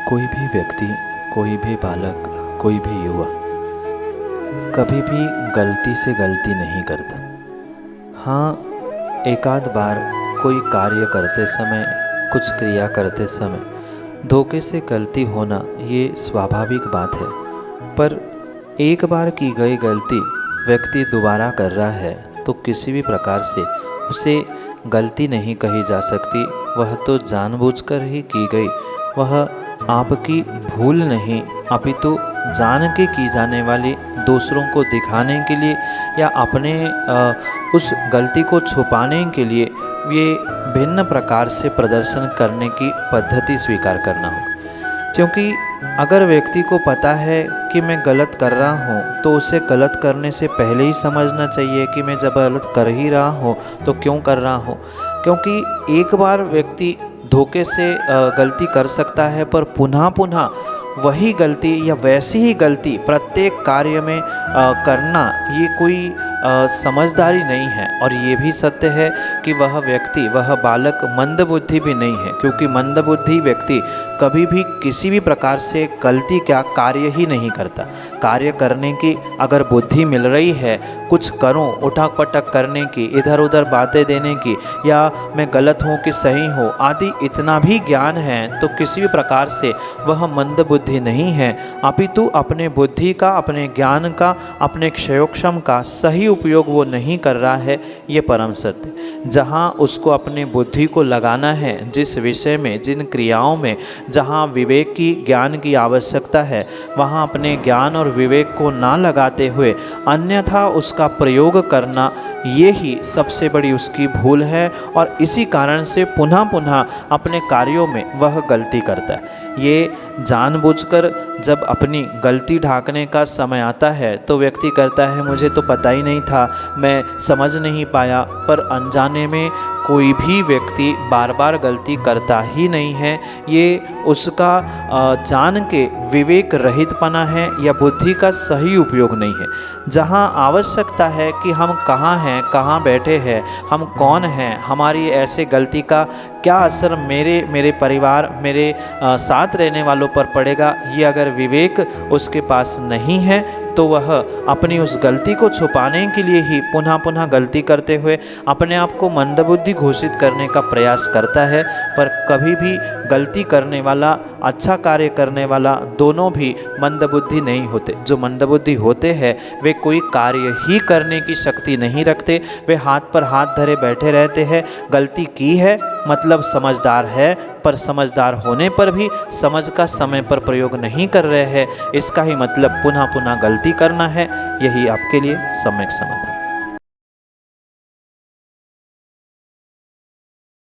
कोई भी व्यक्ति, कोई भी बालक, कोई भी युवा कभी भी गलती से गलती नहीं करता। हाँ, एक आध बार कोई कार्य करते समय, कुछ क्रिया करते समय धोखे से गलती होना ये स्वाभाविक बात है। पर एक बार की गई गलती व्यक्ति दोबारा कर रहा है तो किसी भी प्रकार से उसे गलती नहीं कही जा सकती। वह तो जानबूझकर ही की गई, वह आपकी भूल नहीं अपितु जान के की जाने वाली, दूसरों को दिखाने के लिए या अपने उस गलती को छुपाने के लिए ये भिन्न प्रकार से प्रदर्शन करने की पद्धति स्वीकार करना होगा। क्योंकि अगर व्यक्ति को पता है कि मैं गलत कर रहा हूँ तो उसे गलत करने से पहले ही समझना चाहिए कि मैं जब गलत कर ही रहा हूँ तो क्यों कर रहा हूँ। क्योंकि एक बार व्यक्ति धोखे से गलती कर सकता है, पर पुनः पुनः वही गलती या वैसी ही गलती प्रत्येक कार्य में करना ये कोई समझदारी नहीं है। और ये भी सत्य है कि वह व्यक्ति, वह बालक मंदबुद्धि भी नहीं है, क्योंकि मंदबुद्धि व्यक्ति कभी भी किसी भी प्रकार से गलती का कार्य ही नहीं करता। कार्य करने की अगर बुद्धि मिल रही है, कुछ करूं, उठक पटक करने की, इधर उधर बातें देने की, या मैं गलत हूं कि सही हूं आदि इतना भी ज्ञान है तो किसी भी प्रकार से वह मंदबुद्धि नहीं है, अपितु अपने बुद्धि का, अपने ज्ञान का, अपने क्षयोक्षम का सही उपयोग वो नहीं कर रहा है। ये परम सत्य। जहाँ उसको अपने बुद्धि को लगाना है, जिस विषय में, जिन क्रियाओं में जहाँ विवेक की, ज्ञान की आवश्यकता है, वहाँ अपने ज्ञान और विवेक को ना लगाते हुए अन्यथा उसका प्रयोग करना, ये ही सबसे बड़ी उसकी भूल है। और इसी कारण से पुनः पुनः अपने कार्यों में वह गलती करता है। ये जानबूझकर जब अपनी गलती ढांकने का समय आता है तो व्यक्ति कहता है मुझे तो पता ही नहीं था, मैं समझ नहीं पाया। पर अनजाने में कोई भी व्यक्ति बार बार गलती करता ही नहीं है। ये उसका जान के विवेक रहितपना है या बुद्धि का सही उपयोग नहीं है। जहाँ आवश्यकता है कि हम कहाँ हैं, कहाँ बैठे हैं, हम कौन हैं, हमारी ऐसे गलती का क्या असर मेरे परिवार, मेरे साथ रहने वालों पर पड़ेगा, ये अगर विवेक उसके पास नहीं है तो वह अपनी उस गलती को छुपाने के लिए ही पुनः पुनः गलती करते हुए अपने आप को मंदबुद्धि घोषित करने का प्रयास करता है। पर कभी भी गलती करने वाला, अच्छा कार्य करने वाला, दोनों भी मंदबुद्धि नहीं होते। जो मंदबुद्धि होते हैं वे कोई कार्य ही करने की शक्ति नहीं रखते। वे हाथ पर हाथ धरे बैठे रहते हैं। गलती की है मतलब समझदार है, पर समझदार होने पर भी समझ का समय पर प्रयोग नहीं कर रहे हैं। इसका ही मतलब पुनः पुनः गलती करना है। यही आपके लिए सम्यक समाधान।